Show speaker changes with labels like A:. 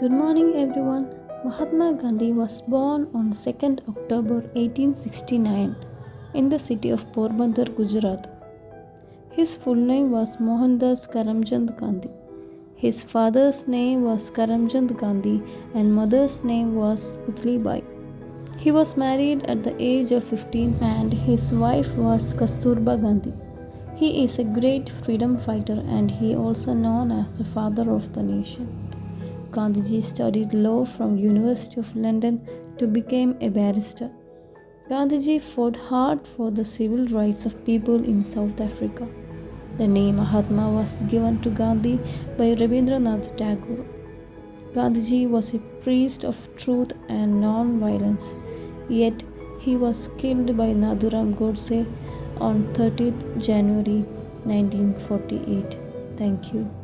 A: Good morning, everyone. Mahatma Gandhi was born on 2nd October 1869 in the city of Porbandar, Gujarat. His full name was Mohandas Karamchand Gandhi. His father's name was Karamchand Gandhi and mother's name was Putli Bai. He was married at the age of 15 and his wife was Kasturba Gandhi. He is a great freedom fighter and he also known as the father of the nation. Gandhiji studied law from University of London to become a barrister. Gandhiji fought hard for the civil rights of people in South Africa. The name Mahatma was given to Gandhi by Rabindranath Tagore. Gandhiji was a priest of truth and non-violence, yet he was killed by Nathuram Godse on 30th January 1948. Thank you.